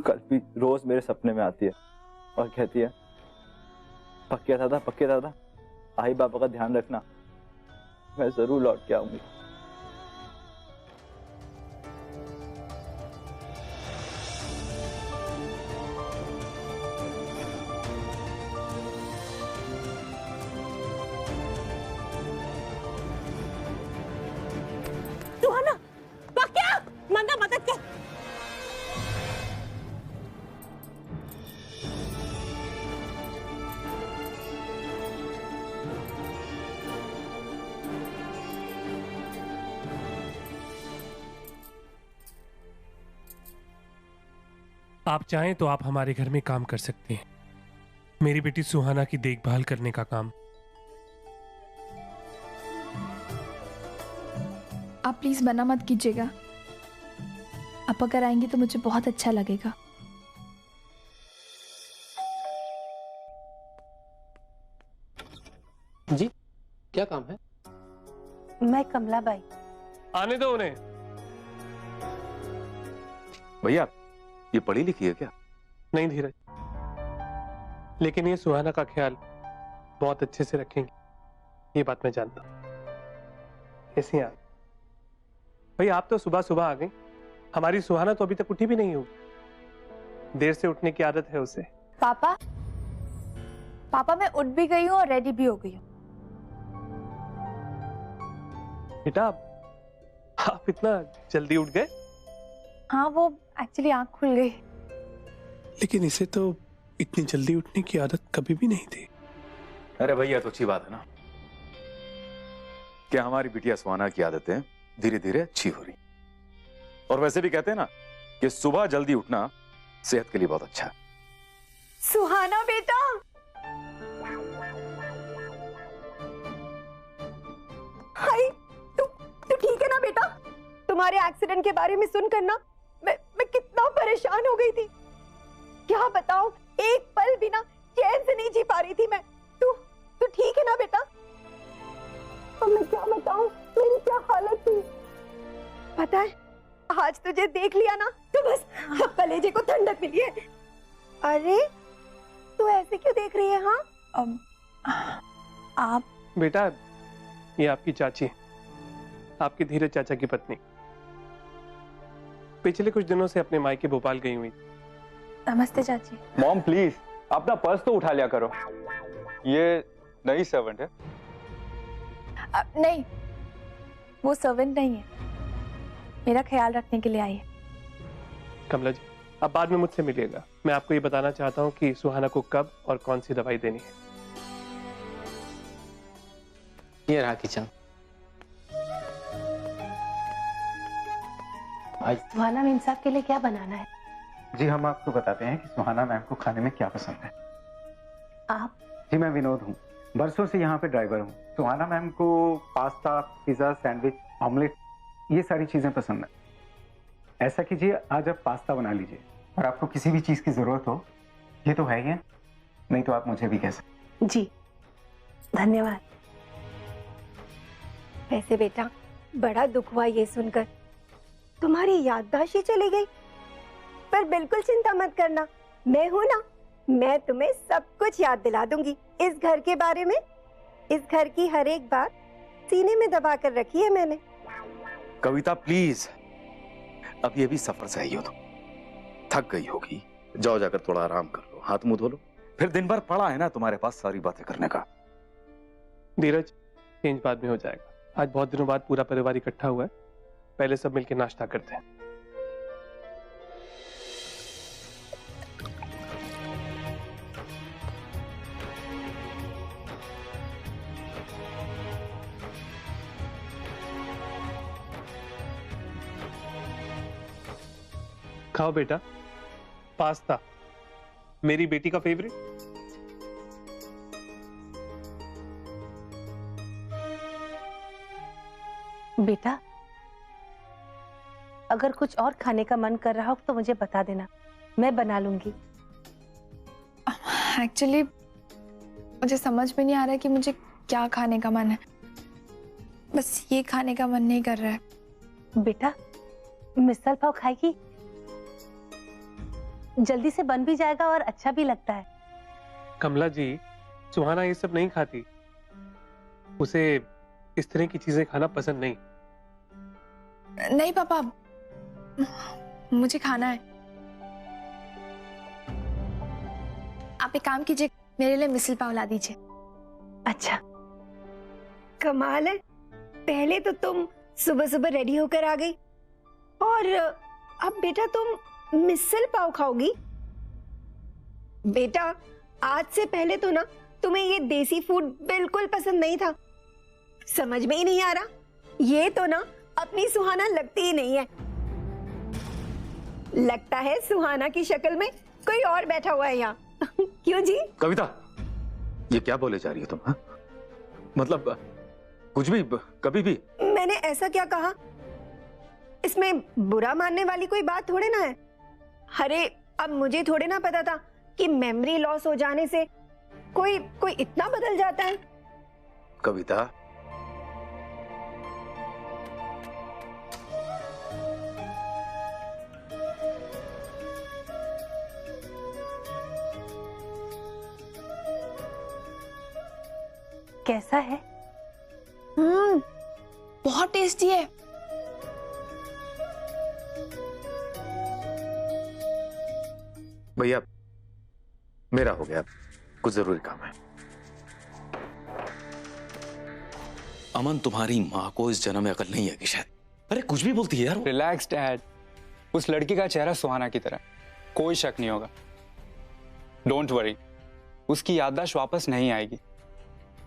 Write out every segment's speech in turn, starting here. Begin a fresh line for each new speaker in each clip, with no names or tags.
कल भी रोज मेरे सपने में आती है और कहती है, पक्के दादा आई बाबा का ध्यान रखना, मैं जरूर लौट के आऊंगी।
सुहाना, पक्या, मंदा मदद कर।
आप चाहें तो आप हमारे घर में काम कर सकते हैं, मेरी बेटी सुहाना की देखभाल करने का काम।
आप प्लीज मना मत कीजिएगा, आप अगर आएंगी तो मुझे बहुत अच्छा लगेगा।
जी, क्या काम है?
मैं कमला बाई।
आने दो उन्हें।
भैया, ये पढ़ी लिखी है क्या?
नहीं धीरज, लेकिन ये सुहाना का ख्याल बहुत अच्छे से रखेंगे, ये बात मैं जानता हूं। ऐसे आप भैया, आप तो सुबह सुबह आ गई, हमारी सुहाना तो अभी तक उठी भी नहीं होगी, देर से उठने की आदत है उसे।
पापा मैं उठ भी गई हूँ और रेडी भी हो गई हूँ।
बेटा, आप इतना जल्दी उठ गए?
हाँ, वो एक्चुअली आँख खुल गई।
लेकिन इसे तो इतनी जल्दी उठने की आदत कभी भी नहीं थी।
अरे भैया, तो अच्छी बात है ना, क्या हमारी बिटिया सुहाना की आदतें धीरे धीरे अच्छी हो रही। और वैसे भी कहते हैं ना कि सुबह जल्दी उठना सेहत के लिए बहुत अच्छा है।
सुहाना बेटा, हाय, तू ठीक है ना बेटा? तुम्हारे एक्सीडेंट के बारे में सुनकर ना मैं कितना परेशान हो गई थी, क्या बताऊं, एक पल भी ना चैन से नहीं जी पा रही थी मैं। तू ठीक है ना बेटा? और मैं क्या बताऊं, मेरी क्या हालत थी पता है, आज तुझे देख लिया ना तो बस अब कलेजे को ठंडक मिली है। अरे तू ऐसे क्यों देख रही है? हाँ,
आप
बेटा, ये आपकी चाची, आपकी धीरज चाचा की पत्नी, पिछले कुछ दिनों से अपने मायके भोपाल गई हुई।
नमस्ते चाची।
मॉम प्लीज अपना पर्स तो उठा लिया करो, ये नई सर्वेंट है।
नहीं, वो सर्वेंट नहीं है, मेरा ख्याल रखने के लिए आई है।
कमला जी, अब बाद में मुझसे मिलिएगा, मैं आपको ये बताना चाहता हूँ कि सुहाना को कब और कौन सी दवाई देनी है।
ये रहा किचन।
सुहाना मैम साहब के लिए क्या बनाना है?
जी, हम आपको बताते हैं कि सुहाना मैम को खाने में क्या पसंद है।
आप?
जी, मैं विनोद हूँ, बरसों से यहाँ पे ड्राइवर हूँ। सुहाना मैम को पास्ता, पिज्जा, सैंडविच, ऑमलेट, ये सारी चीजें पसंद है। ऐसा कीजिए, आज आप पास्ता बना लीजिए, और आपको किसी भी चीज की जरूरत हो, ये तो है ही है, नहीं तो आप मुझे भी कह सकते।
जी धन्यवाद। वैसे बेटा, बड़ा दुख हुआ ये सुनकर, तुम्हारी याददाश्त ही चली गई, पर बिल्कुल चिंता मत करना, मैं हूं ना, मैं तुम्हें सब कुछ याद दिला दूंगी। इस घर के बारे में, इस घर की हर एक बात सीने में दबा कर रखी है मैंने।
कविता प्लीज, अब ये भी सफर से आई हो तो थक गई होगी, जाओ जाकर थोड़ा आराम कर लो, हाथ मुंह धो लो, फिर दिन भर पड़ा है ना तुम्हारे पास सारी बातें करने का।
धीरज, चेंज बाद में हो जाएगा, आज बहुत दिनों बाद पूरा परिवार इकट्ठा हुआ है, पहले सब मिलकर नाश्ता करते हैं। खाओ बेटा, पास्ता, मेरी बेटी का फेवरेट।
बेटा, अगर कुछ और खाने का मन कर रहा हो तो मुझे बता देना, मैं बना लूंगी।
एक्चुअली मुझे समझ में नहीं आ रहा है कि मुझे क्या खाने का मन है, बस ये खाने का मन नहीं कर रहा है।
बेटा, मिसल पाव खाएगी?
जल्दी से बन भी जाएगा और अच्छा भी लगता है।
कमला जी, सुहाना ये सब नहीं खाती, उसे इस तरह की चीजें खाना पसंद नहीं।
नहीं पापा, मुझे खाना है। आप एक काम कीजिए, मेरे लिए मिसल पाव ला दीजिए।
अच्छा, कमाल है, पहले तो तुम सुबह सुबह रेडी होकर आ गई और अब बेटा तुम मिसल पाव खाओगी। बेटा, आज से पहले तो ना तुम्हें ये देसी फूड बिल्कुल पसंद नहीं था, समझ में ही नहीं आ रहा। ये तो ना अपनी सुहाना लगती ही नहीं है, लगता है सुहाना की शक्ल में कोई और बैठा हुआ है यहाँ। क्यों जी?
कविता, ये क्या बोले जा रही हो तुम? हा? मतलब कुछ भी, कभी भी।
मैंने ऐसा क्या कहा? इसमें बुरा मानने वाली कोई बात थोड़े ना है। अरे अब मुझे थोड़े ना पता था कि मेमोरी लॉस हो जाने से कोई इतना बदल जाता है।
कविता,
कैसा है?
बहुत टेस्टी है।
भैया मेरा हो गया, कुछ जरूरी काम है। अमन, तुम्हारी माँ को इस जन्म में अकल नहीं है कि शायद। अरे कुछ भी बोलती है यार।
रिलैक्स डैड, उस लड़की का चेहरा सुहाना की तरह, कोई शक नहीं होगा। डोंट वरी, उसकी याददाश्त वापस नहीं आएगी,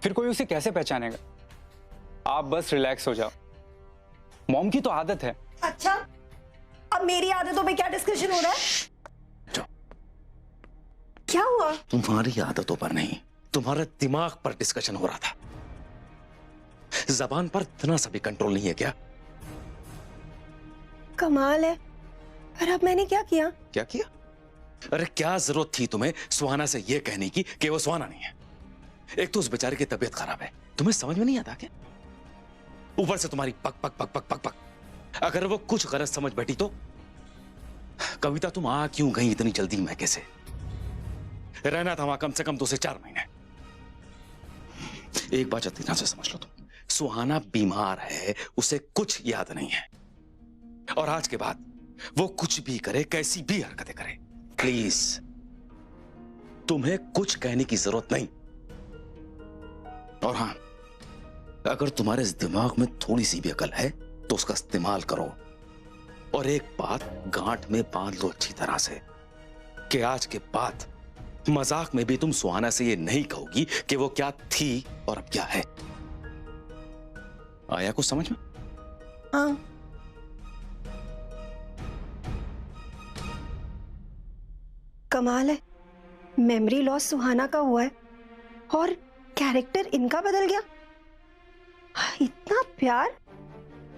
फिर कोई उसे कैसे पहचानेगा। आप बस रिलैक्स हो जाओ, मॉम की तो आदत है।
अच्छा, अब मेरी आदतों पे क्या डिस्कशन हो रहा है? क्या हुआ?
तुम्हारी आदतों पर नहीं, तुम्हारे दिमाग पर डिस्कशन हो रहा था। जबान पर इतना सा भी कंट्रोल नहीं है क्या?
कमाल है, पर अब मैंने क्या किया?
क्या किया? अरे क्या जरूरत थी तुम्हें सुहाना से यह कहने की कि वो सुहाना नहीं है? एक तो उस बेचारे की तबीयत खराब है, तुम्हें समझ में नहीं आता क्या? ऊपर से तुम्हारी पक पक पक पक पक पक। अगर वो कुछ गलत समझ बैठी तो? कविता, तुम आ क्यों गई इतनी जल्दी मैके से? रहना था वहां कम से कम 2 से 4 महीने। एक बात अच्छी तरह से समझ लो तुम, सुहाना बीमार है, उसे कुछ याद नहीं है, और आज के बाद वो कुछ भी करे, कैसी भी हरकतें करे, प्लीज तुम्हें कुछ कहने की जरूरत नहीं। और हां, अगर तुम्हारे इस दिमाग में थोड़ी सी भी अकल है तो उसका इस्तेमाल करो, और एक बात गांठ में बांध लो अच्छी तरह से कि आज के बाद मजाक में भी तुम सुहाना से ये नहीं कहोगी कि वो क्या थी और अब क्या है। आया कुछ समझ में?
हाँ। कमाल है, मेमोरी लॉस सुहाना का हुआ है और कैरेक्टर इनका बदल गया। इतना प्यार,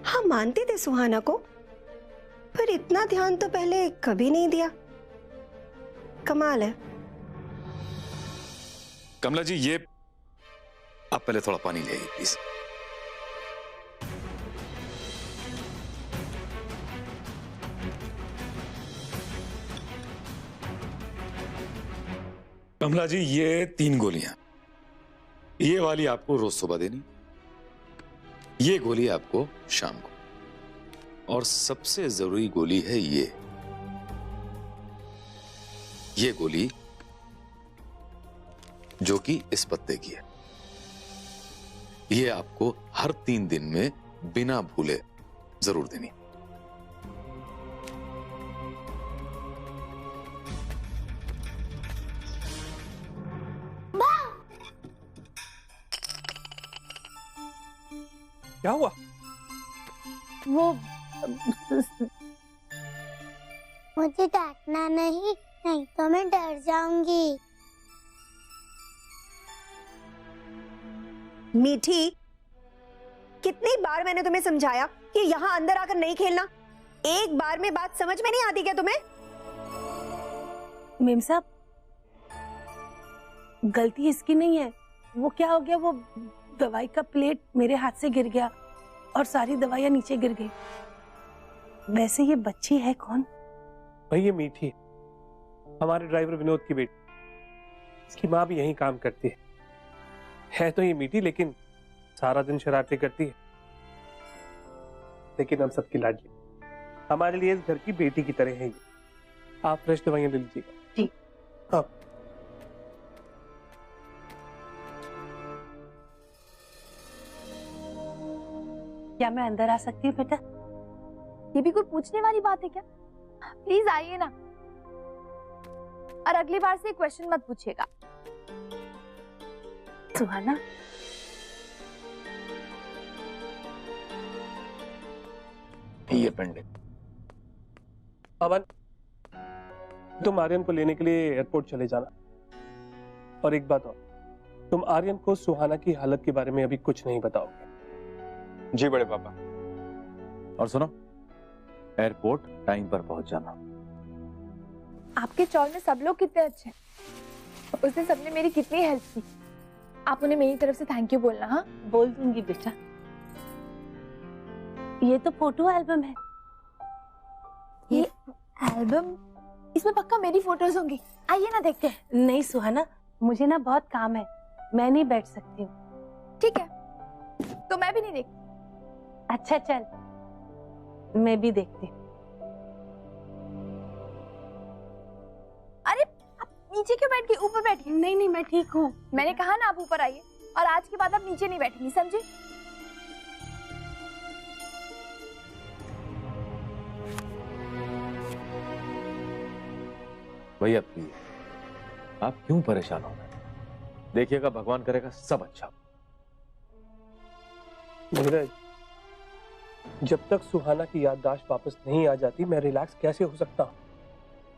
हाँ मानते थे सुहाना को, पर इतना ध्यान तो पहले कभी नहीं दिया। कमाल है।
कमला जी, ये आप पहले थोड़ा पानी ले आइए प्लीज। कमला जी, ये 3 गोलियां, ये वाली आपको रोज सुबह देनी, ये गोली आपको शाम को, और सबसे जरूरी गोली है ये गोली जो कि इस पत्ते की है। ये आपको हर 3 दिन में बिना भूले जरूर देनी।
क्या हुआ?
वो मुझे डांटना नहीं तो मैं डर जाऊंगी।
मीठी, कितनी बार मैंने तुम्हें समझाया कि यहाँ अंदर आकर नहीं खेलना? एक बार में बात समझ में नहीं आती क्या तुम्हें?
मेम साहब, गलती इसकी नहीं है। वो क्या हो गया, वो दवाई का प्लेट मेरे हाथ से गिर गया और सारी दवाइयां नीचे गिर गई। वैसे ये बच्ची है कौन?
भाई ये मीठी, हमारे ड्राइवर विनोद की बेटी, इसकी माँ भी यहीं काम करती है तो ये मीठी लेकिन सारा दिन शरारतें करती है, लेकिन हम सबकी लाडली, हमारे लिए इस घर की बेटी की तरह है ये। आप फ्रेश दवाइयां ले लीजिएगा।
जी।
अब
क्या मैं अंदर आ सकती हूँ बेटा?
ये भी कोई पूछने वाली बात है क्या? प्लीज आइए ना, और अगली बार से क्वेश्चन मत पूछिएगा।
सुहाना,
ये पंडित,
अमन, तुम आर्यन को लेने के लिए एयरपोर्ट चले जाना। और एक बात और, तुम आर्यन को सुहाना की हालत के बारे में अभी कुछ नहीं बताओगे।
जी बड़े पापा।
और सुनो, एयरपोर्ट टाइम पर पहुंच जाना।
आपके चौल में सब लोग कितने अच्छे हैं, उसने सबने मेरी कितनी हेल्प की। आप उन्हें मेरी तरफ से थैंक यू बोलना। हाँ,
बोल दूंगी बेटा। ये तो फोटो एल्बम है।
ये एल्बम, इसमें पक्का मेरी फोटोज होंगी। आइए ना देखते हैं।
नहीं सुहाना, मुझे ना बहुत काम है, मैं नहीं बैठ सकती हूँ।
ठीक है, तो मैं भी नहीं देखती।
अच्छा चल, मैं भी देखती हूँ।
अरे आप नीचे क्यों बैठ गए? ऊपर बैठिए।
नहीं नहीं, मैं ठीक हूँ।
मैंने कहा ना आप ऊपर आइए, और आज के बाद आप नीचे नहीं बैठेंगी, समझे?
भैया प्लीज, आप क्यों परेशान हो रहे हैं? देखिएगा भगवान करेगा सब अच्छा।
नीरज, जब तक सुहाना की याददाश्त वापस नहीं आ जाती मैं रिलैक्स कैसे हो सकता हूँ?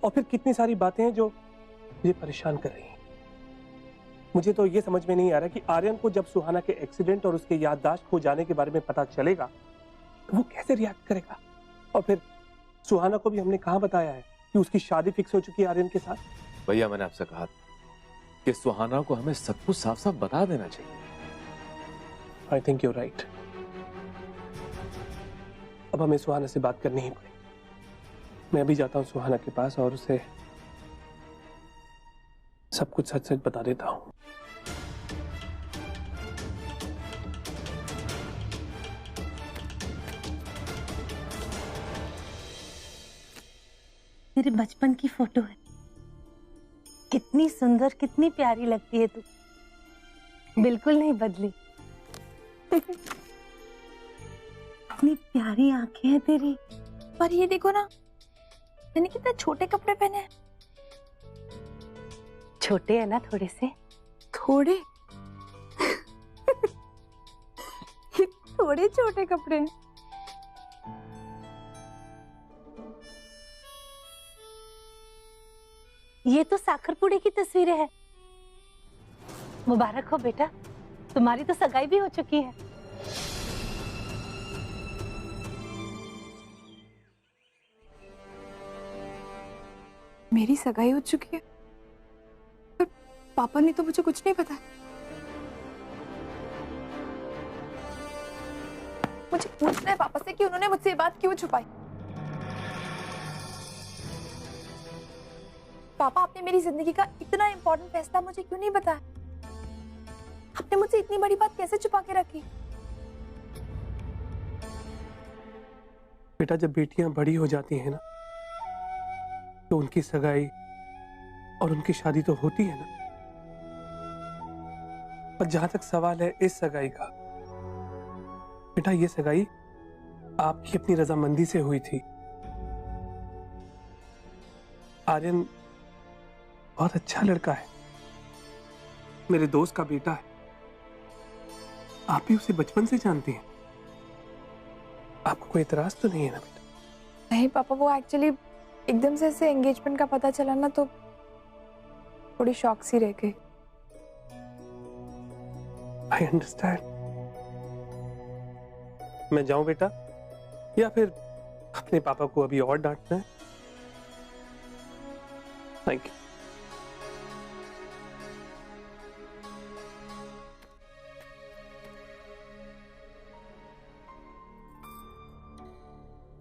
और फिर कितनी सारी बातें हैं जो मुझे परेशान कर रही हैं। मुझे तो ये समझ में नहीं आ रहा कि आर्यन को जब सुहाना के एक्सीडेंट और उसके याददाश्त खो जाने के बारे में पता चलेगा तो वो कैसे रिएक्ट करेगा। और फिर सुहाना को भी हमने कहाँ बताया है कि उसकी शादी फिक्स हो चुकी है आर्यन के साथ।
भैया मैंने आपसे कहा कि सुहाना को हमें सब कुछ साफ साफ बता देना चाहिए।
I think you right. अब हमें सुहाना से बात करनी ही पड़ेगी। मैं भी जाता हूँ सुहाना के पास और उसे सब कुछ सच सच बता देता हूँ।
तेरे बचपन की फोटो है, कितनी सुंदर, कितनी प्यारी लगती है तू, बिल्कुल नहीं बदली। कितनी प्यारी आंखें हैं तेरी।
पर ये देखो ना, मैंने कितने छोटे कपड़े पहने हैं।
छोटे है ना थोड़े से?
थोड़े? ये थोड़े छोटे कपड़े हैं।
ये तो साखरपुड़े की तस्वीरें हैं। मुबारक हो बेटा, तुम्हारी तो सगाई भी हो चुकी है।
मेरी सगाई हो चुकी है, पर पापा ने तो मुझे कुछ नहीं बताया। मुझे पूछना है पापा से कि उन्होंने मुझसे ये बात क्यों छुपाई। पापा, आपने मेरी जिंदगी का इतना इंपॉर्टेंट फैसला मुझे क्यों नहीं बताया? आपने मुझसे इतनी बड़ी बात कैसे छुपा के रखी?
बेटा, जब बेटियां बड़ी हो जाती हैं ना तो उनकी सगाई और उनकी शादी तो होती है ना। पर जहां तक सवाल है इस सगाई का, बेटा ये सगाई आपकी अपनी रजामंदी से हुई थी। आर्यन बहुत अच्छा लड़का है, मेरे दोस्त का बेटा है। आप भी उसे बचपन से जानती हैं। आपको कोई इतराज तो नहीं है ना बेटा?
नहीं पापा, वो एक्चुअली एकदम से ऐसे एंगेजमेंट का पता चला ना तो थोड़ी शॉक सी रह गई।
I understand. मैं जाऊं बेटा, या फिर अपने पापा को अभी और डांटना है? Thank you.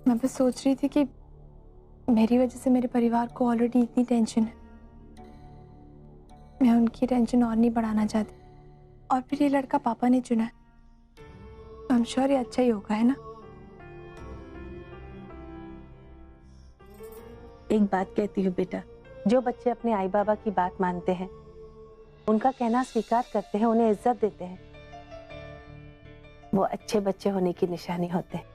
मैं बस सोच रही थी कि मेरी वजह से मेरे परिवार को ऑलरेडी इतनी टेंशन है, मैं उनकी टेंशन और नहीं बढ़ाना चाहती, और फिर ये लड़का पापा ने चुना है, आई एम श्योर ये अच्छा ही होगा, है ना?
एक बात कहती हूँ बेटा, जो बच्चे अपने आई बाबा की बात मानते हैं, उनका कहना स्वीकार करते हैं, उन्हें इज्जत देते हैं, वो अच्छे बच्चे होने की निशानी होते हैं।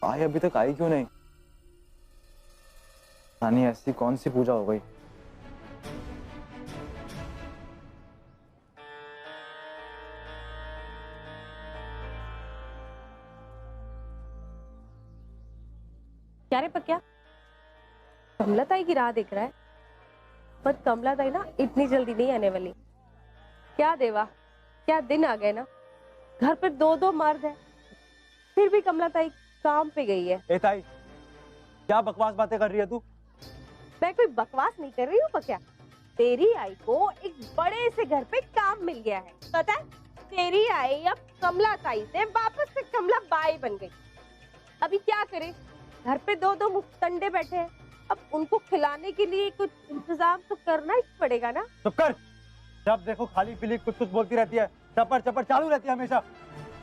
आई अभी तक आई क्यों नहीं? नानी ऐसी कौन सी पूजा हो गई?
क्या रे पक्या, कमला ताई की राह देख रहा है? पर कमला ताई ना इतनी जल्दी नहीं आने वाली। क्या देवा, क्या दिन आ गए ना। घर पे 2-2 मर्द है, फिर भी कमला ताई काम पे गई है।
ए ताई, क्या बकवास बातें कर रही है तू?
मैं कोई बकवास नहीं कर रही हूँ पक्या। तेरी आई को एक बड़े से घर पे काम मिल गया है, पता है? तेरी आई अब कमला ताई से वापस से कमला बाई बन गई। अभी क्या करे, घर पे 2-2 मुफ्तंडे बैठे हैं, अब उनको खिलाने के लिए कुछ इंतजाम तो करना ही पड़ेगा ना।
चुप कर, जब देखो खाली पीली कुछ कुछ बोलती रहती है, चपर चपर चालू रहती है हमेशा।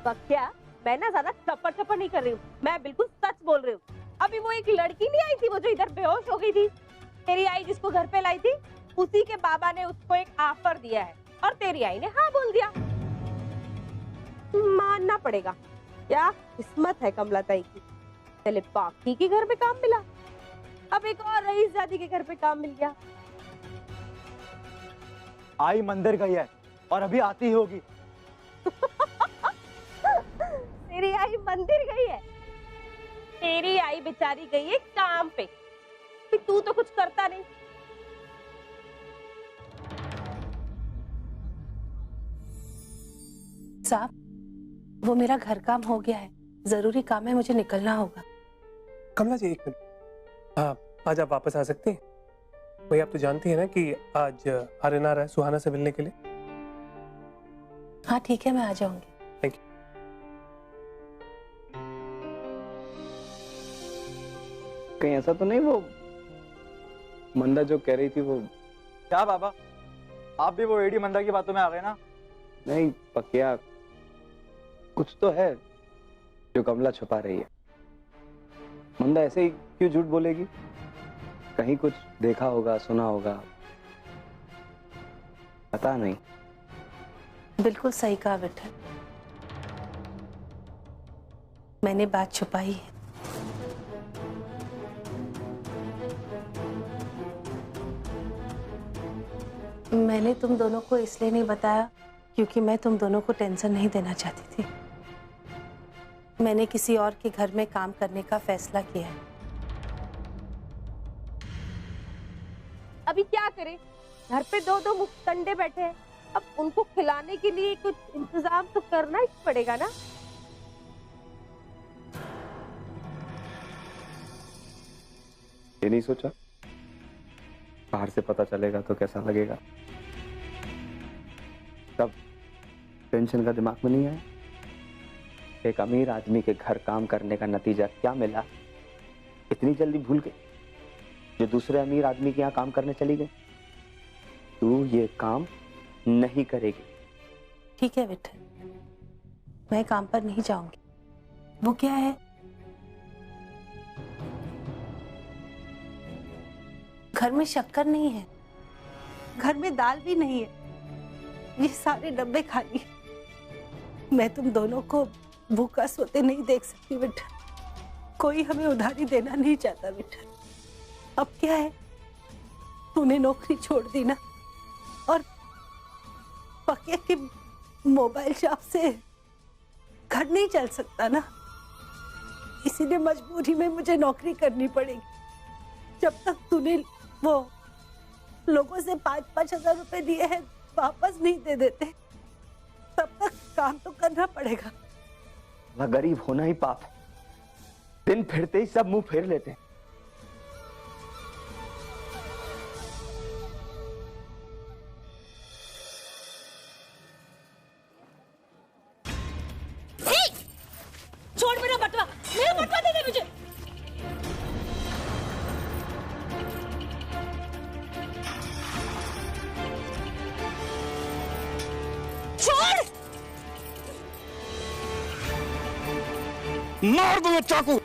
पक्या, मैं ना ज्यादा चपर चपर नहीं कर रही हूँ, मैं बिल्कुल सच बोल रही हूँ। अभी वो एक लड़की नहीं आई थी, वो जो इधर बेहोश हो गई थी, तेरी आई जिसको घर पे लाई थी, उसी के बाबा ने उसको एक ऑफर दिया है और तेरी आई ने हाँ बोल दिया। मानना पड़ेगा, क्या किस्मत है कमला ताई की। पहले बाकी के घर पे काम मिला, अब एक और रईस जाति के घर पे काम मिल गया।
आई मंदिर गई है और अभी आती ही होगी।
तेरी आई मंदिर गई है, तेरी आई बेचारी गई है काम पे। तू तो कुछ करता नहीं।
साहब, वो मेरा घर काम हो गया है, जरूरी काम है, मुझे निकलना होगा।
कमला जी एक मिनट, हाँ आज आप वापस आ सकती हैं? वही आप तो जानती हैं ना कि आज आर्यन आ रहा है सुहाना से मिलने के लिए।
हाँ ठीक है, मैं आ जाऊंगी।
Thank you.
कहीं ऐसा तो नहीं वो मंदा जो कह रही थी वो?
क्या बाबा, आप भी वो एडी मंदा की बातों में आ गए ना?
नहीं पक्या, कुछ तो है जो कमला छुपा रही है। मंदा ऐसे ही क्यों झूठ बोलेगी? कहीं कुछ देखा होगा, सुना होगा, पता नहीं।
बिल्कुल सही कहा विठल, मैंने बात छुपाई है। मैंने तुम दोनों को इसलिए नहीं बताया क्योंकि मैं तुम दोनों को टेंशन नहीं देना चाहती थी। मैंने किसी और के घर में काम करने का फैसला किया है।
अभी क्या करे, घर पे 2-2 मुफ्तंडे बैठे हैं, अब उनको खिलाने के लिए कुछ इंतजाम तो करना ही पड़ेगा ना।
ये नहीं सोचा बाहर से पता चलेगा तो कैसा लगेगा? तब टेंशन का दिमाग में नहीं आया? एक अमीर आदमी के घर काम करने का नतीजा क्या मिला, इतनी जल्दी भूल गए जो दूसरे अमीर आदमी के यहाँ काम करने चली गई? तू ये काम नहीं करेगी।
ठीक है विठल, मैं काम पर नहीं जाऊंगी। वो क्या है, घर में शक्कर नहीं है, घर में दाल भी नहीं है, ये सारे डब्बे खाली हैं। मैं तुम दोनों को भूखा सोते नहीं देख सकती विठल, कोई हमें उधारी देना नहीं चाहता विठल। अब क्या है, तूने नौकरी छोड़ दी ना, और पक्के के मोबाइल शॉप से घर नहीं चल सकता ना, इसीलिए मजबूरी में मुझे नौकरी करनी पड़ेगी। जब तक तूने वो लोगों से 5-5 हजार रुपए दिए हैं, वापस नहीं दे देते, तब तक काम तो करना पड़ेगा।
ना गरीब होना ही पाप है, दिन फिरते ही सब मुंह फेर लेते हैं।
छोड़ मेरा बटवा दे दे मुझे। छोड़,
मार दो चाकू।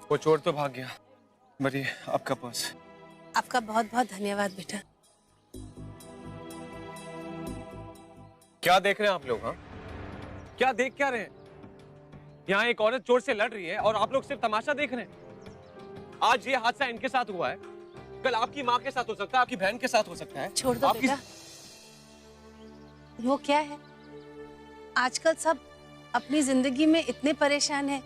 वो चोर तो भाग गया। मरिए, आपका पर्स।
आपका बहुत बहुत धन्यवाद बेटा।
क्या देख रहे हैं आप लोग? हाँ, क्या देख क्या रहे हैं? यहाँ एक औरत चोर से लड़ रही है और आप लोग सिर्फ तमाशा देख रहे हैं। आज ये हादसा इनके साथ हुआ है, कल आपकी माँ के साथ हो सकता है, आपकी बहन के साथ हो सकता है।
छोड़ दो बेटा। वो क्या है, आजकल सब अपनी जिंदगी में इतने परेशान हैं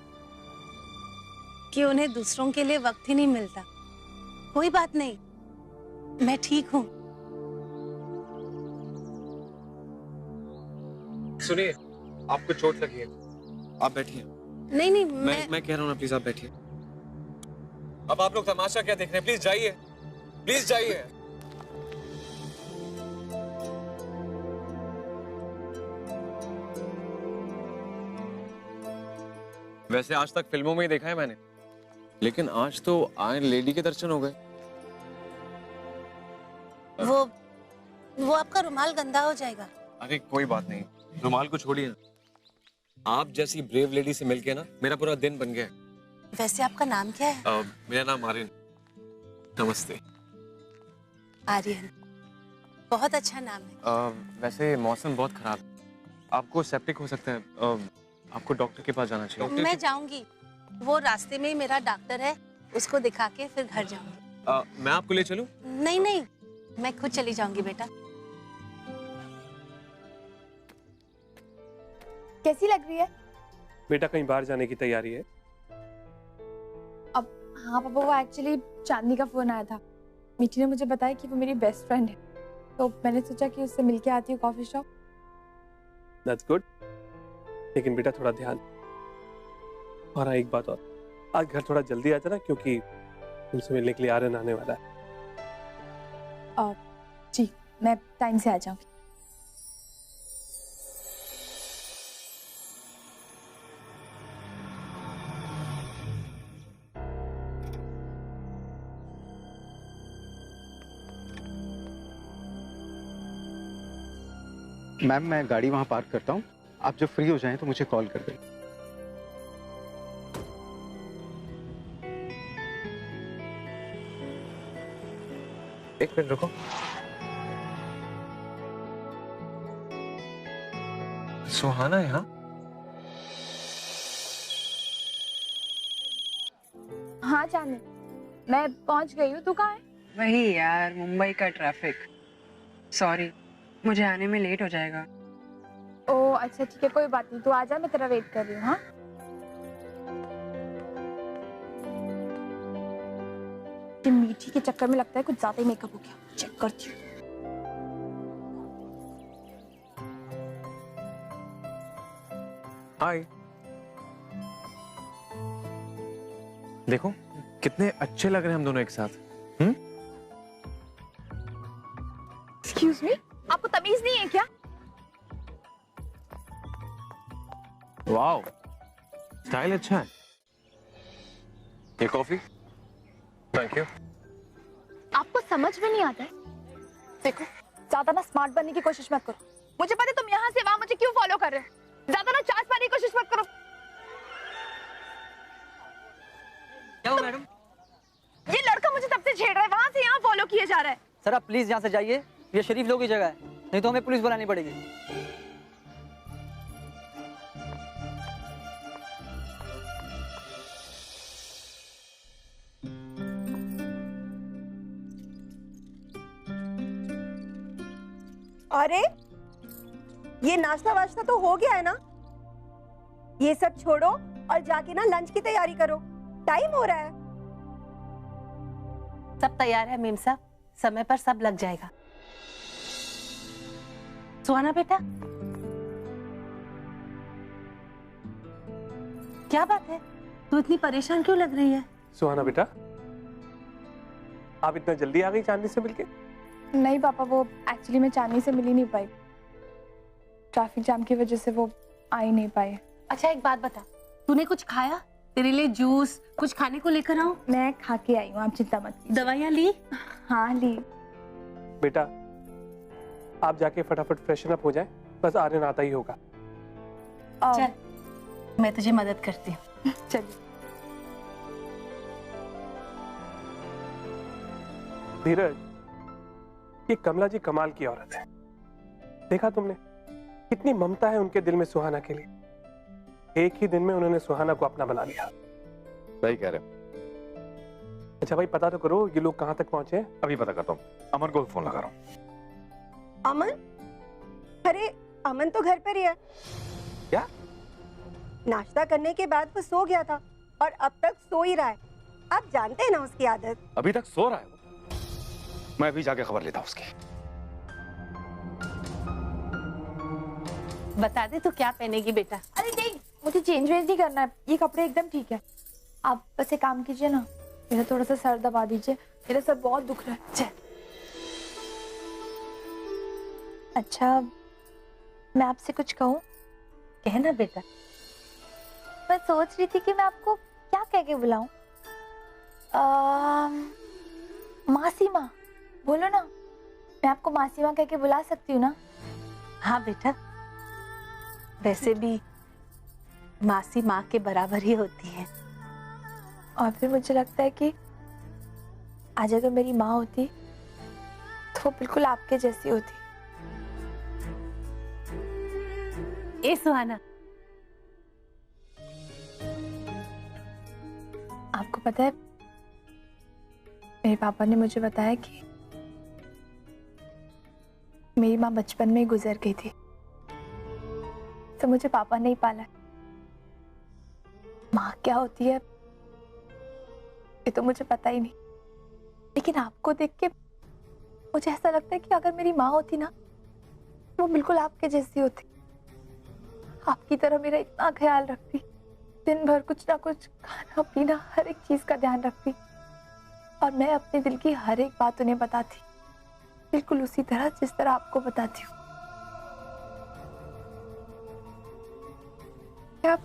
कि उन्हें दूसरों के लिए वक्त ही नहीं मिलता। कोई बात नहीं, मैं ठीक हूँ।
सुनिए, आपको चोट लगी है, आप बैठिए।
नहीं,
मैं कह रहा हूँ ना, प्लीज आप बैठिए। अब आप लोग तमाशा क्या देख रहे हैं? प्लीज जाइए, प्लीज जाइए। वैसे आज तक फिल्मों में ही देखा है मैंने, लेकिन आज तो आयरन लेडी के दर्शन हो गए।
वो आपका रुमाल गंदा हो जाएगा।
अरे कोई बात नहीं, रुमाल को छोड़िए ना। आप जैसी ब्रेव लेडी से मिलके ना मेरा पूरा दिन बन गया।
वैसे आपका नाम क्या है?
मेरा नाम आर्यन। नमस्ते।
आर्यन, बहुत अच्छा नाम है।
वैसे मौसम बहुत खराब है, आपको सेप्टिक हो सकता है, आपको डॉक्टर के पास जाना चाहिए।
मैं जाऊंगी, वो रास्ते में ही मेरा डॉक्टर है, उसको दिखा के फिर घर जाऊंगी।
मैं आपको ले चलूं?
नहीं, मैं खुद चली जाऊंगी बेटा।
कैसी लग रही है?
बेटा कहीं बाहर जाने की तैयारी है?
अब हाँ पापा, वो एक्चुअली चांदनी का फोन आया था। मीठी ने मुझे बताया कि वो मेरी बेस्ट फ्रेंड है, तो मैंने सोचा कि उससे मिलके आती हूँ कॉफी शॉप।
That's good. लेकिन बेटा थोड़ा ध्यान। और हाँ, एक बात और, आज घर थोड़ा जल्दी आ जाना, क्योंकि तुमसे मिलने के लिए आर्यन आने वाला है।
जी, मैं टाइम से आ जाऊंगी।
मैम, मैं गाड़ी वहां पार्क करता हूँ, आप जब फ्री हो जाएं तो मुझे कॉल कर दें।
एक मिनट रुको। सुहाना यहाँ?
हाँ चांदनी, मैं पहुंच गई हूँ। तू कहाँ है?
वही यार, मुंबई का ट्रैफिक। सॉरी, मुझे आने में लेट हो जाएगा।
ओह अच्छा ठीक है, कोई बात नहीं, तू आ जा, मैं तेरा वेट कर रही हूँ। हाँ मीठी के चक्कर में लगता है कुछ ज्यादा ही मेकअप हो गया। चेक करती हूँ।
हाय, देखो कितने अच्छे लग रहे हैं हम दोनों एक साथ।
एक्सक्यूज मी, आपको तमीज नहीं है क्या?
वाओ, स्टाइल अच्छा है। ये कॉफी? Thank you.
आपको समझ में नहीं आता है? देखो, ज्यादा ना स्मार्ट बनने की कोशिश मत करो। मुझे पता है तुम यहाँ से वहां मुझे क्यों फॉलो कर रहे हो। ज्यादा ना चांस पाने की कोशिश मत करो।
क्या हुआ मैडम?
ये लड़का मुझे तब से छेड़ रहा है, वहां से यहाँ फॉलो किए जा रहा है।
सर आप प्लीज यहाँ से जाइए, ये शरीफ लोगों की जगह है, नहीं तो हमें पुलिस बुलानी पड़ेगी।
अरे ये नाश्ता वाश्ता तो हो गया है ना, ये सब छोड़ो और जाके ना लंच की तैयारी करो, टाइम हो रहा है।
सब तैयार है मीम साहब, समय पर सब लग जाएगा। सुहाना बेटा, क्या बात है, तू इतनी परेशान क्यों लग रही है?
सुहाना बेटा, आप इतना जल्दी आ गई चांदनी से मिलके?
नहीं पापा, वो एक्चुअली मैं चांदनी से मिल ही नहीं पाई, ट्रैफिक जाम की वजह से वो आ ही नहीं पाए।
अच्छा एक बात बता, तूने कुछ खाया? तेरे लिए जूस कुछ खाने को लेकर आऊं?
मैं खा के आई हूँ, आप चिंता मत कीजिए।
दवाइयाँ ली?
हाँ ली।
बेटा आप जाके फटाफट फ्रेशन अप हो जाए, बस आर्यन आता ही होगा।
चल मैं तुझे मदद करती हूँ।
चलिए।
धीरज, ये कमला जी कमाल की औरत है। देखा तुमने कितनी ममता है उनके दिल में सुहाना के लिए। एक ही दिन में उन्होंने सुहाना को अपना बना लिया।
सही कह रहे हो।
अच्छा भाई पता तो करो ये लोग कहाँ तक पहुंचे?
अभी पता करता हूँ, अमन को फोन लगा रहा हूँ।
अमन? अरे अमन तो घर पर ही है।
क्या?
नाश्ता करने के बाद वो सो गया था और अब तक सो ही रहा है। आप जानते हैं ना उसकी आदत।
अभी तक सो रहा है वो? मैं अभी जाके खबर लेता हूँ उसकी।
बता दे तू क्या पहनेगी बेटा?
अरे नहीं, मुझे चेंज वेंज नहीं करना है, ये कपड़े एकदम ठीक है। आप बस एक काम कीजिए ना, मेरा थोड़ा सा सर दबा दीजिए, मेरा सर बहुत दुख रहा है। चल। अच्छा मैं आपसे कुछ कहूँ?
कहना बेटा।
मैं सोच रही थी कि मैं आपको क्या कह के बुलाऊं? मासी माँ बोलो ना, मैं आपको मासी माँ कह के बुला सकती हूँ ना?
हाँ बेटा, वैसे भी मासी माँ के बराबर ही होती है।
और फिर मुझे लगता है कि आज अगर मेरी माँ होती तो वो बिल्कुल आपके जैसी होती।
ए सुहाना,
आपको पता है मेरे पापा ने मुझे बताया कि मेरी माँ बचपन में ही गुजर गई थी, तो मुझे पापा ने ही पाला। माँ क्या होती है ये तो मुझे पता ही नहीं, लेकिन आपको देख के मुझे ऐसा लगता है कि अगर मेरी माँ होती ना तो वो बिल्कुल आपके जैसी होती, आपकी तरह मेरा इतना ख्याल रखती, दिन भर कुछ ना कुछ खाना पीना हर एक चीज का ध्यान रखती, और मैं अपने दिल की हर एक बात उन्हें बताती, बिल्कुल उसी तरह जिस तरह आपको बताती हूँ। क्या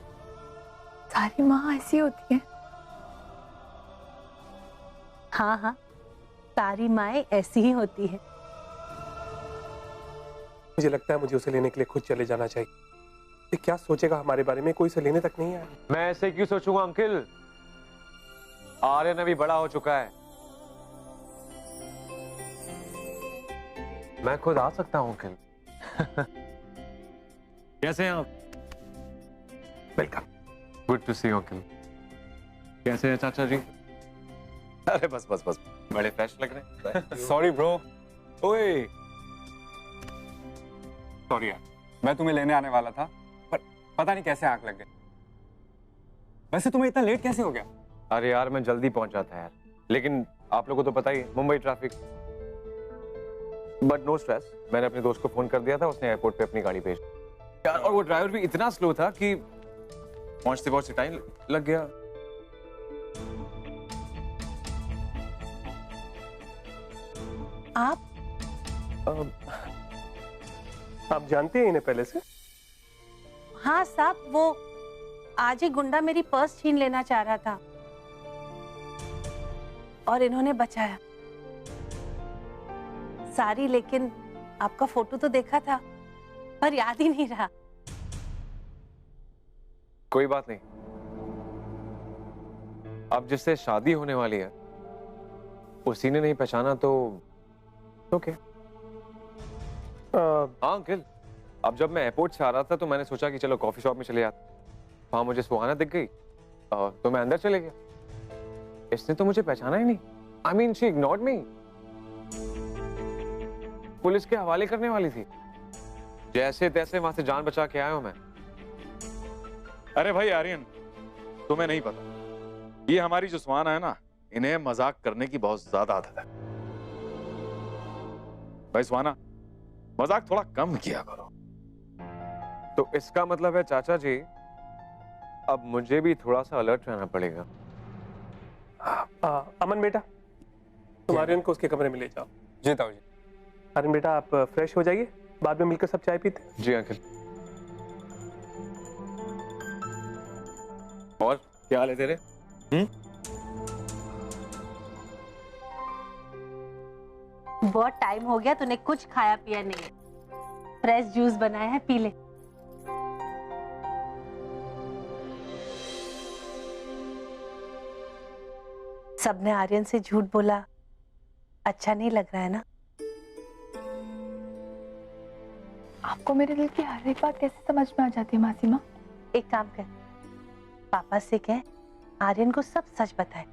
सारी माँ ऐसी होती हैं?
हाँ हाँ, सारी माएँ ऐसी ही होती है।
मुझे लगता है मुझे उसे लेने के लिए खुद चले जाना चाहिए। ये क्या सोचेगा हमारे बारे में, कोई उसे लेने तक नहीं आया।
मैं ऐसे क्यों सोचूंगा अंकल, आर्यन अभी बड़ा हो चुका है, मैं खुद आ सकता हूं अंकल। कैसे हैं आप? Welcome. Good to see you uncle. कैसे हैं चाचा जी? अरे बस बस बस, बड़े फ्रेश लग रहे हैं।
Sorry bro.
ओए
सॉरी यार, मैं तुम्हें लेने आने वाला था पर पता नहीं कैसे आंख लग गई। वैसे तुम्हें इतना लेट कैसे हो गया?
अरे यार मैं जल्दी पहुंचा था यार, लेकिन आप लोगों को तो पता ही है Mumbai traffic. But no stress, मैंने अपने दोस्त को फोन कर दिया था, उसने एयरपोर्ट पे अपनी गाड़ी भेज दी यार। और वो ड्राइवर भी इतना स्लो था कि पहुंचते पहुंचते टाइम लग गया।
आप जानते हैं इन्हें पहले से?
हाँ साहब, वो आज ही गुंडा मेरी पर्स छीन लेना चाह रहा था और इन्होंने बचाया। सारी, लेकिन आपका फोटो तो देखा था पर याद ही नहीं रहा।
कोई बात नहीं, अब जिससे शादी होने वाली है उसी ने नहीं पहचाना तो ओके। हाँ अंकल, अब जब मैं एयरपोर्ट से आ रहा था तो मैंने सोचा कि चलो कॉफी शॉप में चले जाते। वहां मुझे सुहाना दिख गई तो मैं अंदर चले गया। इसने तो मुझे पहचाना ही नहीं। I mean she ignored me. Police के हवाले करने वाली थी। जैसे तैसे वहां से जान बचा के आया हूं मैं।
अरे भाई आर्यन, तुम्हें नहीं पता, ये हमारी जो सुहाना है ना, इन्हें मजाक करने की बहुत ज्यादा आदत है। भाई सुहाना, मजाक थोड़ा कम किया करो।
तो इसका मतलब है चाचा जी, अब मुझे भी थोड़ा सा अलर्ट रहना पड़ेगा।
अमन बेटा, तुम आर्यन को उसके कमरे में ले जाओ।
जी ताऊ जी।
आर्यन बेटा, आप फ्रेश हो जाइए, बाद में मिलकर सब चाय पीते हैं।
जी अंकल। और क्या हाल है तेरे?
बहुत टाइम हो गया, तूने कुछ खाया पिया नहीं है। फ्रेश जूस बनाया है, पी ले। सबने आर्यन से झूठ बोला, अच्छा नहीं लग रहा है ना?
आपको मेरे दिल की हर एक बात कैसे समझ में आ जाती है मासी माँ?
एक काम कर, पापा से कह आर्यन को सब सच बताए।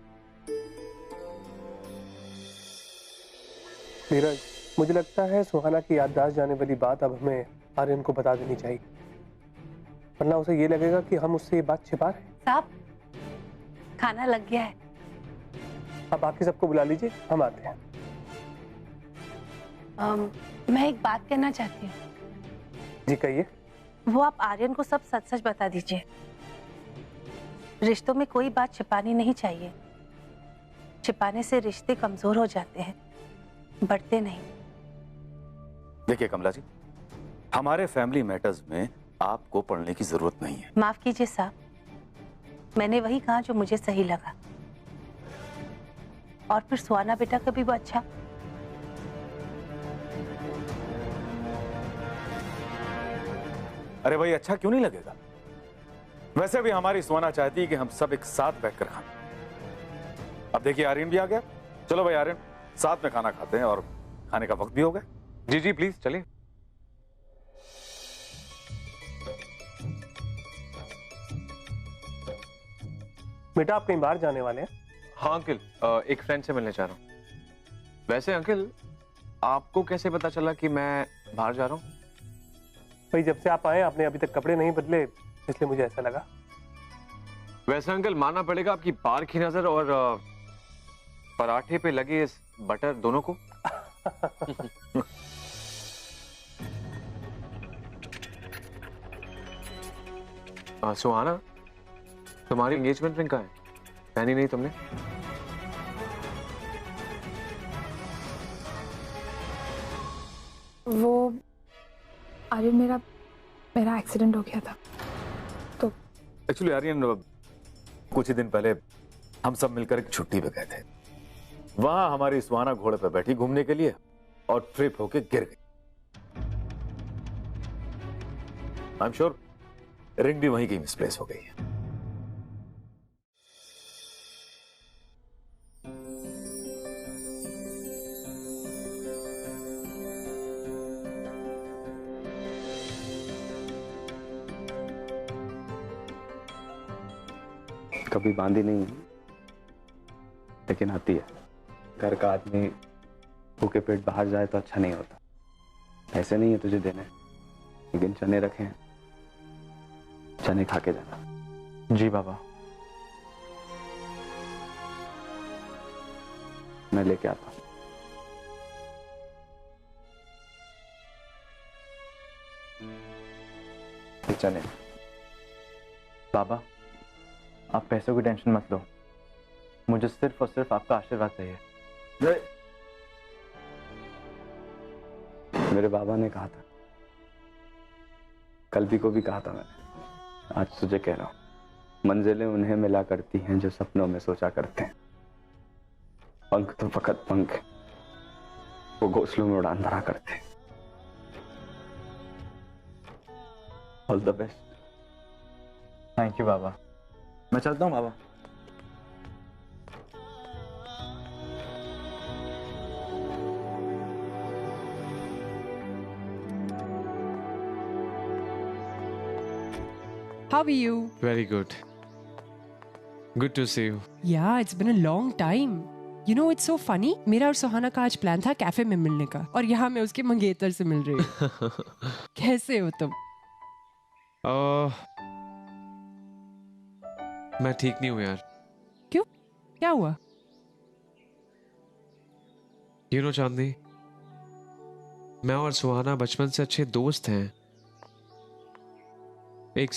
नीरज, मुझे लगता है सुहाना की याददाश्त जाने वाली बात अब हमें आर्यन को बता देनी चाहिए, वरना उसे ये लगेगा कि हम उससे ये बात छिपा रहे हैं।
साहब, खाना लग गया है।
आप बाकी सबको बुला लीजिए, हम आते हैं।
मैं एक बात कहना चाहती हूँ।
जी कहिए।
वो आप आर्यन को सब सच सच बता दीजिए। रिश्तों में कोई बात छिपानी नहीं चाहिए। छिपाने से रिश्ते कमजोर हो जाते हैं, बढ़ते नहीं।
देखिए कमला जी, हमारे फैमिली मैटर्स में आपको पढ़ने की जरूरत नहीं है।
माफ कीजिए साहब, मैंने वही कहा जो मुझे सही लगा। और फिर सुहाना बेटा का भी वो अच्छा।
अरे भाई, अच्छा क्यों नहीं लगेगा? वैसे भी हमारी सुहाना चाहती है कि हम सब एक साथ बैठकर खाएं। अब देखिए आर्यन भी आ गया। चलो भाई आर्यन, साथ में खाना खाते हैं, और खाने का वक्त भी हो गया।
जी जी प्लीज चलिए।
बेटा, आप कहीं बाहर जाने वाले हैं?
हाँ अंकल, एक फ्रेंड से मिलने जा रहा हूँ। वैसे अंकल, आपको कैसे पता चला कि मैं बाहर जा रहा हूँ?
भाई, जब से आप आए आपने अभी तक कपड़े नहीं बदले, इसलिए मुझे ऐसा लगा।
वैसे अंकल, मानना पड़ेगा आपकी बार की नजर और पराठे पे लगे इस बटर दोनों को। सुहाना, तुम्हारी एंगेजमेंट रिंग कहाँ है? पहनी नहीं तुमने?
वो आर्यन, मेरा एक्सीडेंट हो गया था तो।
एक्चुअली आर्यन, कुछ ही दिन पहले हम सब मिलकर एक छुट्टी पे गए थे। वहां हमारी सुहाना घोड़े पे बैठी घूमने के लिए और ट्रिप होके गिर गई। आई एम श्योर रिंग भी वहीं की मिसप्लेस हो गई है।
कभी बांधी नहीं, लेकिन आती है। घर का आदमी भूखे पेट बाहर जाए तो अच्छा नहीं होता। पैसे नहीं है तुझे देने, लेकिन चने रखे हैं, चने खा के जाना।
जी बाबा।
मैं लेके आता हूं।
चने। बाबा, आप पैसों की टेंशन मत लो, मुझे सिर्फ और सिर्फ आपका आशीर्वाद चाहिए।
मेरे बाबा ने कहा था, कल भी को भी कहा था मैंने, आज तुझे कह रहा हूं, मंजिलें उन्हें मिला करती हैं जो सपनों में सोचा करते हैं। पंख तो फकत पंख, वो घोंसलों में उड़ान भरा करते हैं। All the best.
Thank you बाबा। मैं चलता हूँ बाबा।
How are you?
Very good. Good to see you.
Yeah, it's been a long time. You know it's so funny, मेरा और सुहाना का आज प्लान था कैफे में मिलने का, और यहाँ मैं उसके मंगेतर से मिल रही हूँ। कैसे हो तुम?
मैं ठीक नहीं हूँ यार।
क्यों, क्या हुआ?
यू नो चांदनी, मैं और सुहाना बचपन से अच्छे दोस्त हैं, एक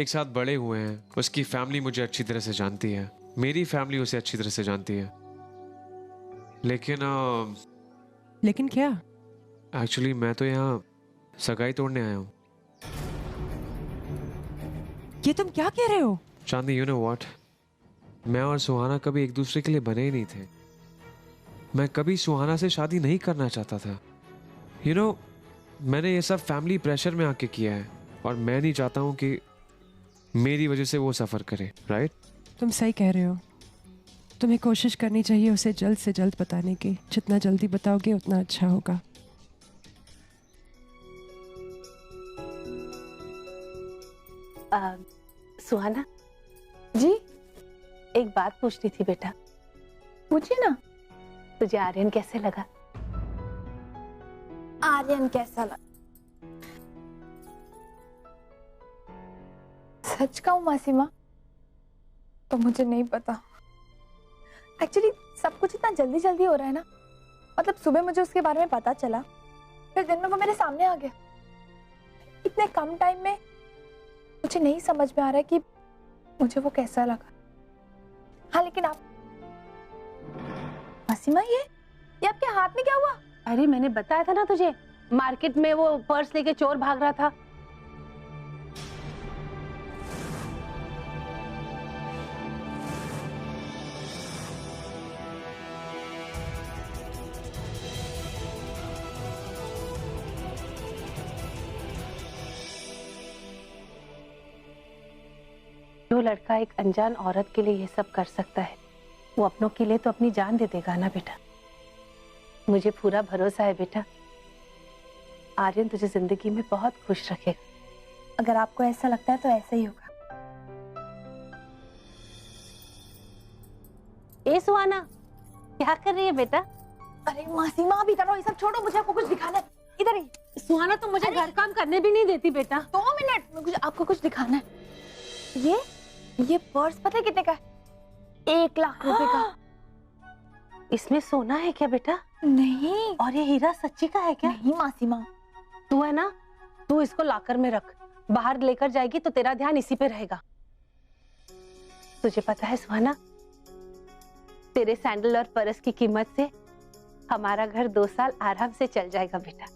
साथ बड़े हुए हैं। उसकी फैमिली मुझे अच्छी तरह से जानती है, मेरी फैमिली उसे अच्छी तरह से जानती है।
लेकिन क्या?
एक्चुअली मैं तो यहाँ सगाई तोड़ने आया हूँ।
ये तुम क्या कह रहे हो?
चांदनी, यू नो व्हाट, मैं और सुहाना कभी एक दूसरे के लिए बने ही नहीं थे। मैं कभी सुहाना से शादी नहीं करना चाहता था। यू नो, मैंने ये सब फैमिली प्रेशर में आके किया है, और मैं नहीं चाहता हूँ कि मेरी वजह से वो सफर करे। राइट?
तुम सही कह रहे हो। तुम्हें कोशिश करनी चाहिए उसे जल्द से जल्द बताने की। जितना जल्दी बताओगे उतना अच्छा होगा।
सुहाना
जी,
एक बात पूछनी थी बेटा।
पूछिए ना।
तुझे आर्यन कैसे लगा?
आर्यन कैसा लगा? सच कहूं मासी माँ, तो मुझे नहीं पता। एक्चुअली सब कुछ इतना जल्दी जल्दी हो रहा है ना। मतलब सुबह मुझे उसके बारे में पता चला, फिर दिन में वो मेरे सामने आ गया। इतने कम टाइम में मुझे नहीं समझ में आ रहा है कि मुझे वो कैसा लगा। हाँ, लेकिन आप मासी माँ, ये आपके हाथ में क्या हुआ?
अरे मैंने बताया था ना तुझे, मार्केट में वो पर्स लेके चोर भाग रहा था। जो लड़का एक अनजान औरत के लिए ये सब कर सकता है, वो अपनों के लिए तो अपनी जान दे देगा ना बेटा। मुझे पूरा भरोसा है बेटा, आर्यन तुझे जिंदगी में बहुत खुश रखेगा।
अगर आपको ऐसा लगता है तो ऐसा ही होगा।
ए सुहाना, क्या कर रही है बेटा?
अरे मासी माँ, अभी करो, ये सब छोड़ो, मुझे आपको कुछ दिखाना है। इधर ही।
सुहाना, तुम मुझे घर काम करने भी नहीं देती बेटा।
2 मिनट, मुझे आपको कुछ दिखाना है। ये पर्स पता है कितने का है? 1 लाख रुपए का।
इसमें सोना है क्या बेटा?
नहीं।
और ये हीरा सच्ची का है क्या?
नहीं मासी माँ।
तू है ना, तू इसको लॉकर में रख, बाहर लेकर जाएगी तो तेरा ध्यान इसी पे रहेगा। तुझे पता है सुहाना, तेरे सैंडल और पर्स की कीमत से हमारा घर 2 साल आराम से चल जाएगा बेटा।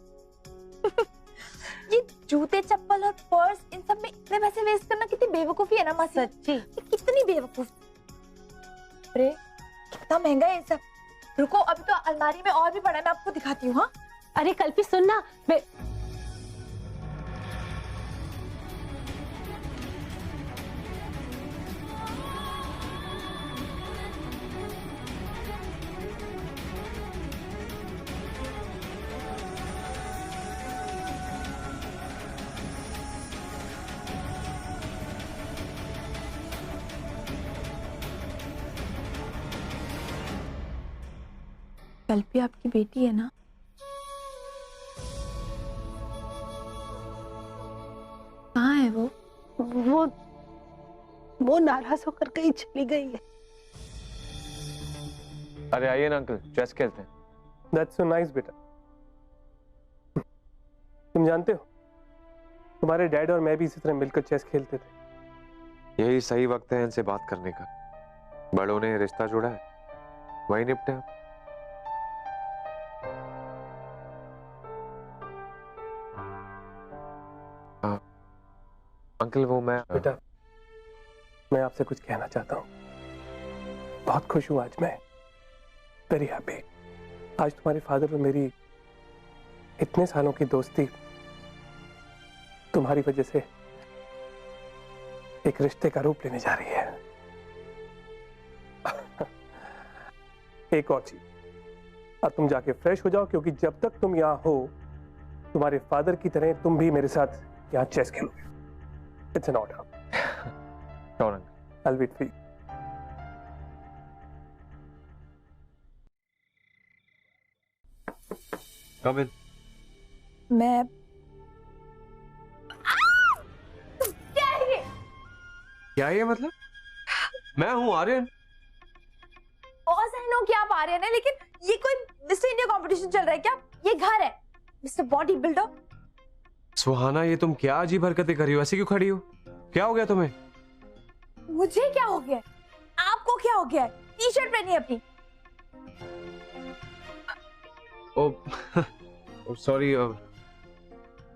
ये जूते, चप्पल और पर्स, इन सब में इतने पैसे वेस्ट करना कितनी बेवकूफी है ना मासी।
सच्ची,
कितनी बेवकूफ। अरे कितना महंगा है ये सब। रुको, अभी तो अलमारी में और भी पड़ा है, मैं आपको दिखाती हूँ। हाँ,
अरे कल्पी सुन ना,
कल्पी आपकी बेटी है ना? कहाँ है वो?
वो नाराज होकर कहीं चली गई है।
अरे आइए ना अंकल, चेस खेलते हैं।
That's so nice बेटा। तुम जानते हो, तुम्हारे डैड और मैं भी इसी तरह मिलकर चेस खेलते थे।
यही सही वक्त है इनसे बात करने का। बड़ों ने रिश्ता जोड़ा है, वही निपटे आप। अंकल, वो
बेटा, मैं आपसे कुछ कहना चाहता हूँ। बहुत खुश हूँ आज मैं, वेरी हैप्पी। आज तुम्हारे फादर और मेरी इतने सालों की दोस्ती तुम्हारी वजह से एक रिश्ते का रूप लेने जा रही है। एक और चीज, अब तुम जाके फ्रेश हो जाओ, क्योंकि जब तक तुम यहाँ हो, तुम्हारे फादर की तरह तुम भी मेरे साथ यहाँ चेस खेलोगे। It's an order.
Sure,
I'll wait for you.
कम इन।
मैं
क्या है ये?
क्या ये मतलब? मैं हूँ आर्यन।
बॉस आई नो कि आप आर्यन हैं, लेकिन ये कोई मिस्टर इंडिया कंपटीशन चल रहा है क्या? ये घर है मिस्टर बॉडी बिल्डर।
सुहाना, ये तुम क्या अजीब हरकतें कर रही हो? ऐसे क्यों खड़ी हो? क्या हो गया तुम्हें?
मुझे क्या हो गया? आपको क्या हो गया? टी शर्ट पहनी अपनी।
ओ सॉरी,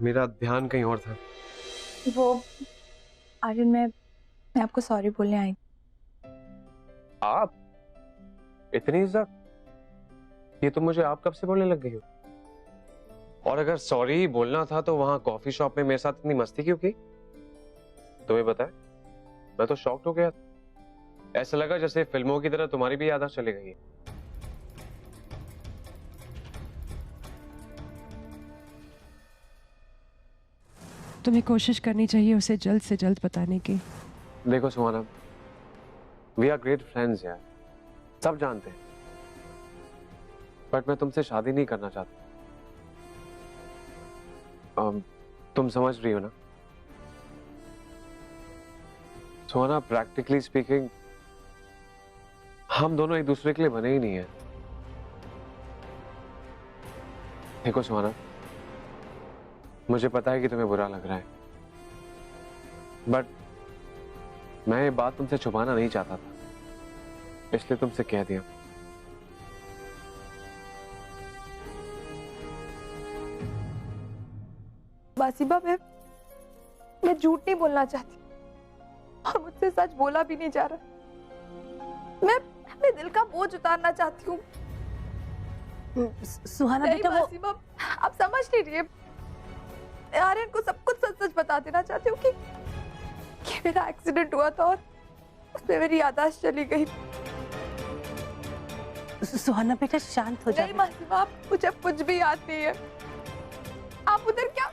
मेरा ध्यान कहीं और था।
वो आर्यन, मैं आपको सॉरी बोलने आई।
आप? इतनी इज्जत? ये तो मुझे आप कब से बोलने लग गई हो? और अगर सॉरी बोलना था तो वहां कॉफी शॉप में मेरे साथ इतनी मस्ती क्यों की? तुम्हें पता है, मैं तो शॉक्ड हो गया। ऐसा लगा जैसे फिल्मों की तरह तुम्हारी भी याददाश्त चली गई है।
तुम्हें कोशिश करनी चाहिए उसे जल्द से जल्द बताने की।
देखो सुहाना, वी आर ग्रेट फ्रेंड्स यार, सब जानते हैं, बट मैं तुमसे शादी नहीं करना चाहता। तुम समझ रही हो ना सुहाना? प्रैक्टिकली स्पीकिंग हम दोनों एक दूसरे के लिए बने ही नहीं है। देखो सुहाना, मुझे पता है कि तुम्हें बुरा लग रहा है, बट मैं ये बात तुमसे छुपाना नहीं चाहता था, इसलिए तुमसे कह दिया।
बासिबा, मैं झूठ नहीं बोलना चाहती और मुझसे सच बोला भी नहीं जा रहा। मैं अपने दिल का बोझ उतारना चाहती हूँ।
सुहाना बेटा, वो
आप समझ नहीं रही है। आर्यन को सब कुछ सच सच बता देना चाहती हूँ कि मेरा एक्सीडेंट हुआ था और उसमें मेरी याददाश्त चली गई।
सुहाना बेटा शांत हो जाओ।
नहीं मासीमा, मुझे कुछ भी याद नहीं है। आप उधर क्या